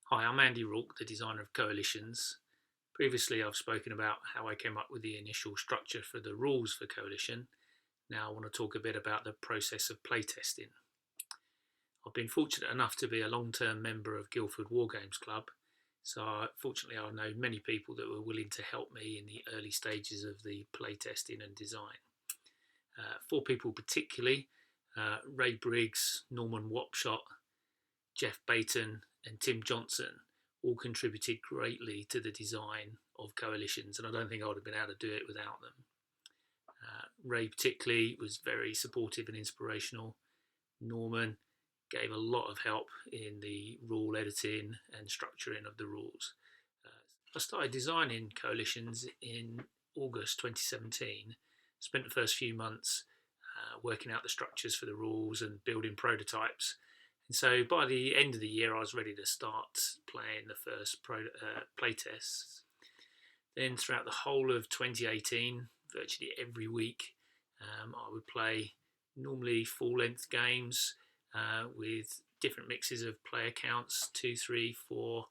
Hi, I'm Andy Rourke, the designer of Coalitions. Previously, I've spoken about how I came up with the initial structure for the rules for Coalition. Now, I want to talk a bit about the process of playtesting. I've been fortunate enough to be a long term member of Guildford Wargames Club, so fortunately, I know many people that were willing to help me in the early stages of the playtesting and design. Four people, particularly Ray Briggs, Norman Wapshot, Jeff Bayton, and Tim Johnson all contributed greatly to the design of Coalitions, and I don't think I would have been able to do it without them. Ray, particularly, was very supportive and inspirational. Norman gave a lot of help in the rule editing and structuring of the rules. I started designing Coalitions in August 2017, spent the first few months working out the structures for the rules and building prototypes. And so by the end of the year, I was ready to start playing the first play tests. Then throughout the whole of 2018, virtually every week, I would play normally full-length games with different mixes of player counts, 2, 3, 4,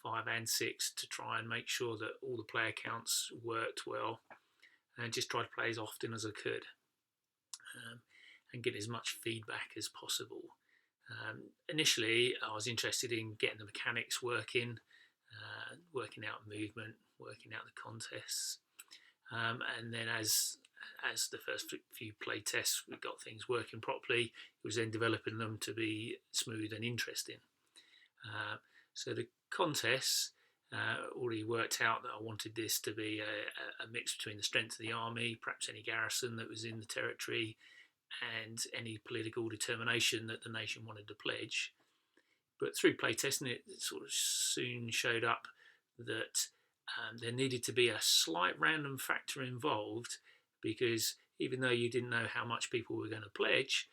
5 and 6, to try and make sure that all the player counts worked well, and just try to play as often as I could and get as much feedback as possible. Initially, I was interested in getting the mechanics working out movement, working out the contests, and then as the first few play tests we got things working properly, it was then developing them to be smooth and interesting. So the contests already worked out that I wanted this to be a mix between the strength of the army, perhaps any garrison that was in the territory, and any political determination that the nation wanted to pledge. But through playtesting, it sort of soon showed up that there needed to be a slight random factor involved, because even though you didn't know how much people were going to pledge,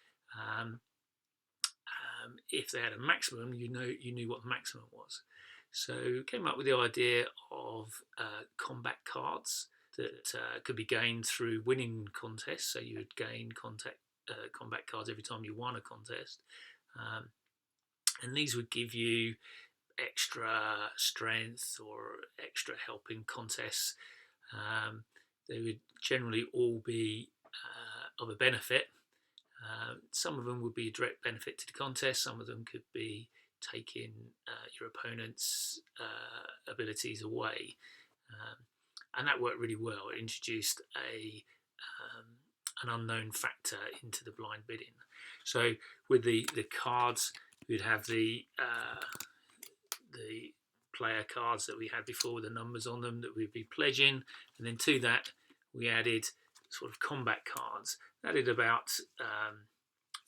if they had a maximum, you knew what the maximum was. So came up with the idea of combat cards that could be gained through winning contests. So you would gain combat cards every time you won a contest, and these would give you extra strength or extra help in contests. They would generally all be of a benefit. Some of them would be a direct benefit to the contest. Some of them could be taking your opponent's abilities away, and that worked really well. It introduced an unknown factor into the blind bidding. So with the cards, we'd have the player cards that we had before with the numbers on them that we'd be pledging, and then to that we added sort of combat cards. Added about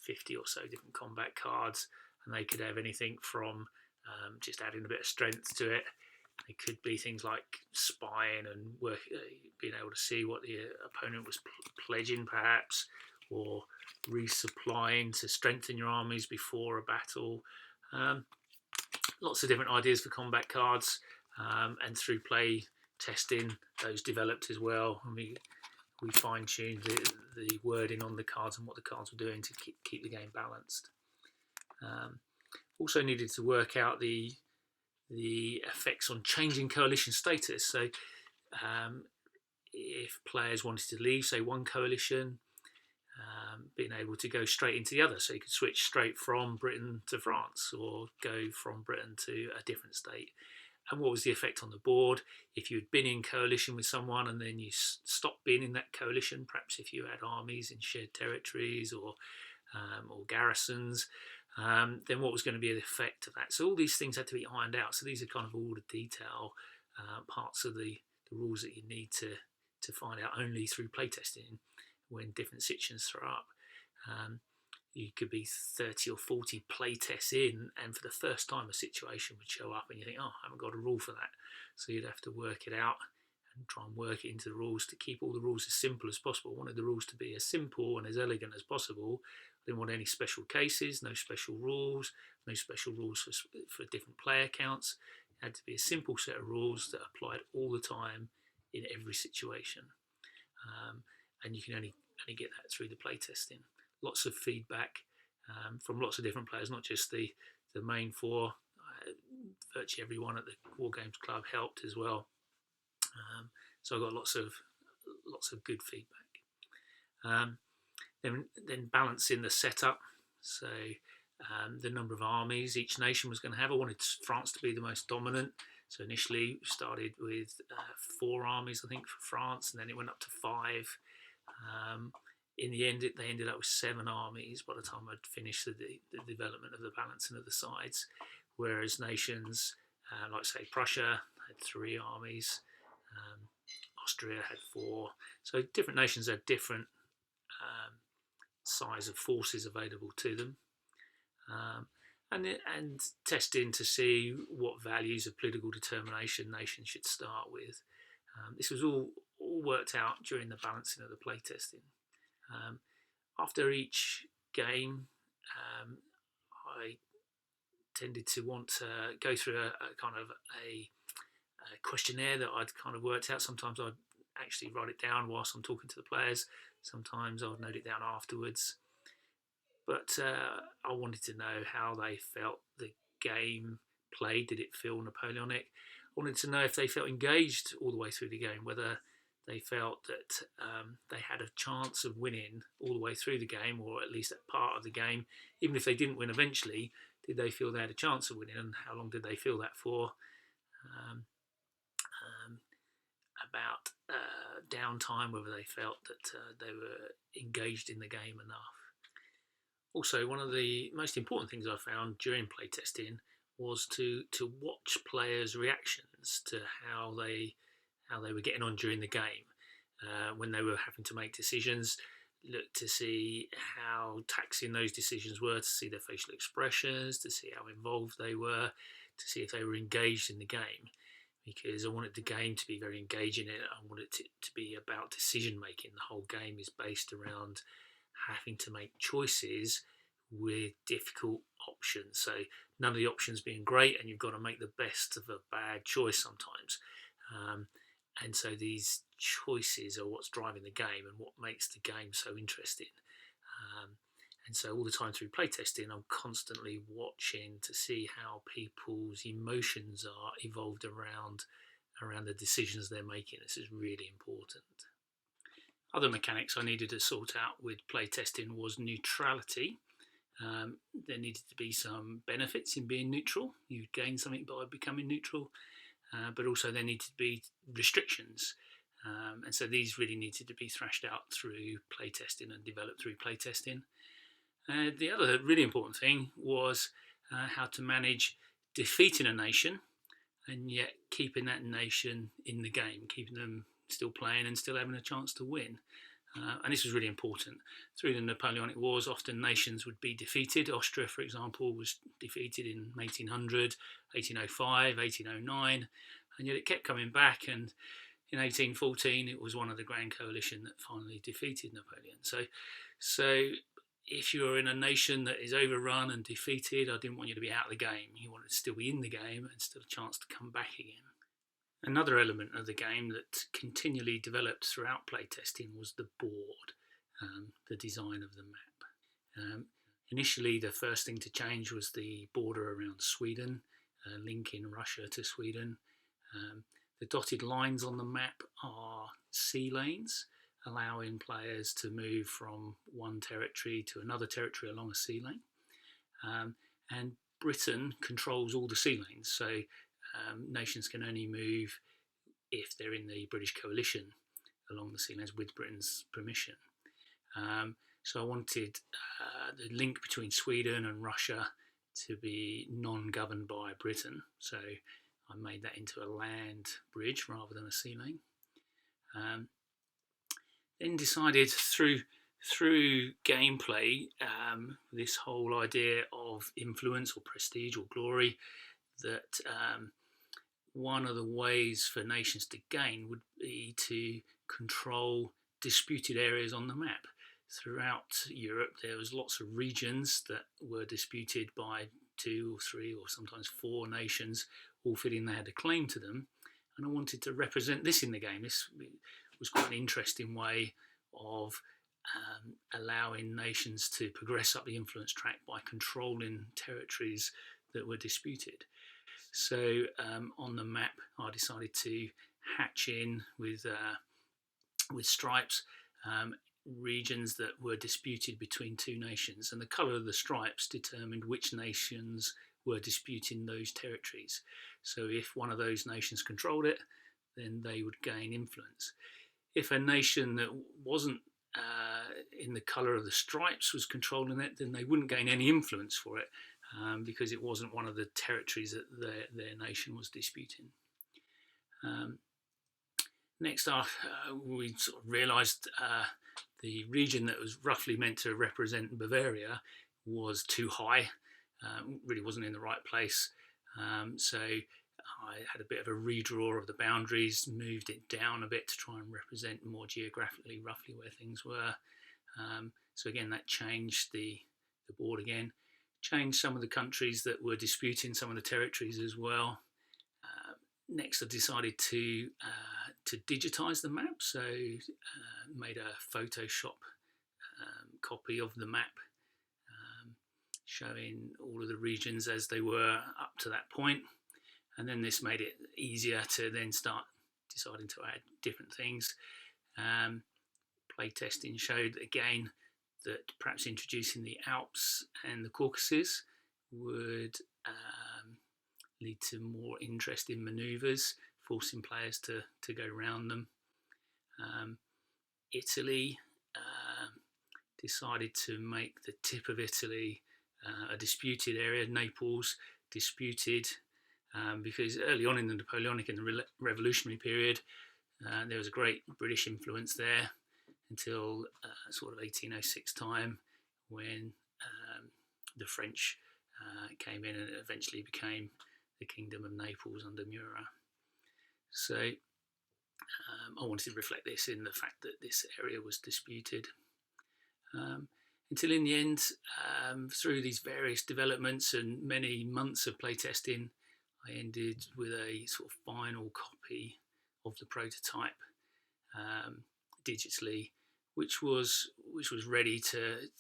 50 or so different combat cards, and they could have anything from just adding a bit of strength to it. It could be things like spying and being able to see what the opponent was pledging, perhaps, or resupplying to strengthen your armies before a battle. Lots of different ideas for combat cards, and through play testing, those developed as well. And we fine-tuned the wording on the cards and what the cards were doing to keep the game balanced. Also needed to work out the effects on changing coalition status. So if players wanted to leave, say, one coalition, being able to go straight into the other. So you could switch straight from Britain to France, or go from Britain to a different state. And what was the effect on the board if you had been in coalition with someone and then you stopped being in that coalition, perhaps if you had armies in shared territories or garrisons, then what was going to be the effect of that? So all these things had to be ironed out. So these are kind of all the detail parts of the rules that you need to find out only through playtesting when different situations throw up. You could be 30 or 40 playtests in, and for the first time a situation would show up and you think, oh, I haven't got a rule for that. So you'd have to work it out and try and work it into the rules to keep all the rules as simple as possible. I wanted the rules to be as simple and as elegant as possible. I didn't want any special cases, no special rules for different player counts. It had to be a simple set of rules that applied all the time in every situation. And you can only get that through the playtesting. Lots of feedback from lots of different players, not just the main four. virtually everyone at the War Games Club helped as well. So I got lots of good feedback. Then balancing the setup. So the number of armies each nation was going to have. I wanted France to be the most dominant. So initially we started with 4 armies, I think, for France, and then it went up to 5. In the end, they ended up with 7 armies by the time I'd finished the development of the balancing of the sides, whereas nations like, say, Prussia had 3 armies, Austria had 4. So different nations had different size of forces available to them, and testing to see what values of political determination nations should start with. This was all worked out during the balancing of the playtesting. After each game, I tended to want to go through a kind of a questionnaire that I'd kind of worked out. Sometimes I'd actually write it down whilst I'm talking to the players. Sometimes I'd note it down afterwards. But I wanted to know how they felt the game played. Did it feel Napoleonic? I wanted to know if they felt engaged all the way through the game, whether they felt that they had a chance of winning all the way through the game, or at least that part of the game. Even if they didn't win eventually, did they feel they had a chance of winning, and how long did they feel that for? About downtime, whether they felt that they were engaged in the game enough. Also, one of the most important things I found during playtesting was to watch players' reactions to how they were getting on during the game. When they were having to make decisions, look to see how taxing those decisions were, to see their facial expressions, to see how involved they were, to see if they were engaged in the game. Because I wanted the game to be very engaging. I wanted it to be about decision making. The whole game is based around having to make choices with difficult options. So none of the options being great, and you've got to make the best of a bad choice sometimes. And so these choices are what's driving the game and what makes the game so interesting. And so all the time through playtesting, I'm constantly watching to see how people's emotions are evolved around the decisions they're making. This is really important. Other mechanics I needed to sort out with playtesting was neutrality. There needed to be some benefits in being neutral. You gain something by becoming neutral, but also there needed to be restrictions. And so these really needed to be thrashed out through playtesting and developed through playtesting. The other really important thing was how to manage defeating a nation and yet keeping that nation in the game, keeping them still playing and still having a chance to win. And this was really important. Through the Napoleonic Wars, often nations would be defeated. Austria, for example, was defeated in 1800, 1805, 1809, and yet it kept coming back. And in 1814, it was one of the Grand Coalition that finally defeated Napoleon. So if you're in a nation that is overrun and defeated, I didn't want you to be out of the game. You wanted to still be in the game and still a chance to come back again. Another element of the game that continually developed throughout playtesting was the board, the design of the map. Initially, the first thing to change was the border around Sweden, linking Russia to Sweden. The dotted lines on the map are sea lanes, allowing players to move from one territory to another territory along a sea lane. And Britain controls all the sea lanes, so nations can only move if they're in the British coalition along the sea lanes with Britain's permission. So I wanted the link between Sweden and Russia to be non-governed by Britain, so I made that into a land bridge rather than a sea lane. Then decided through gameplay, this whole idea of influence or prestige or glory, that one of the ways for nations to gain would be to control disputed areas on the map. Throughout Europe, there was lots of regions that were disputed by 2 or 3 or sometimes 4 nations, all feeling they had a claim to them. And I wanted to represent this in the game. This was quite an interesting way of allowing nations to progress up the influence track by controlling territories that were disputed. So on the map, I decided to hatch in with stripes regions that were disputed between two nations, and the colour of the stripes determined which nations were disputing those territories. So if one of those nations controlled it, then they would gain influence. If a nation that wasn't in the colour of the stripes was controlling it, then they wouldn't gain any influence for it because it wasn't one of the territories that their nation was disputing. Next up, we sort of realised the region that was roughly meant to represent Bavaria was too high, really wasn't in the right place. So I had a bit of a redraw of the boundaries, moved it down a bit to try and represent more geographically roughly where things were. So again, that changed the board again, changed some of the countries that were disputing some of the territories as well. Next, I decided to digitize the map, so made a Photoshop copy of the map showing all of the regions as they were up to that point, and then this made it easier to then start deciding to add different things. Playtesting showed again that perhaps introducing the Alps and the Caucasus would lead to more interesting manoeuvres, forcing players to go around them. Italy decided to make the tip of Italy a disputed area. Naples disputed because early on in the Napoleonic and the Revolutionary period, there was a great British influence there until sort of 1806 time, when the French came in and it eventually became the Kingdom of Naples under Murat. So I wanted to reflect this in the fact that this area was disputed. Until in the end, through these various developments and many months of playtesting, I ended with a sort of final copy of the prototype digitally, which was ready to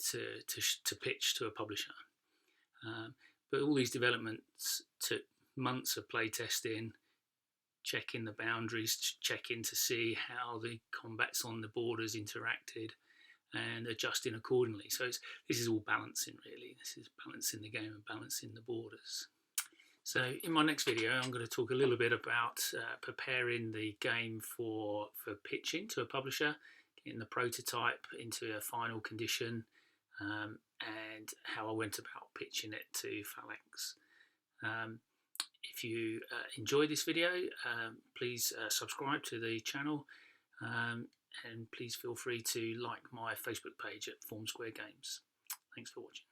pitch to a publisher. But all these developments took months of playtesting, checking the boundaries, checking to see how the combats on the borders interacted, and adjusting accordingly. So this is all balancing, really. This is balancing the game and balancing the borders. So in my next video, I'm going to talk a little bit about preparing the game for pitching to a publisher, getting the prototype into a final condition, and how I went about pitching it to Phalanx. If you enjoy this video, please subscribe to the channel, and please feel free to like my Facebook page at Form Square Games. Thanks for watching.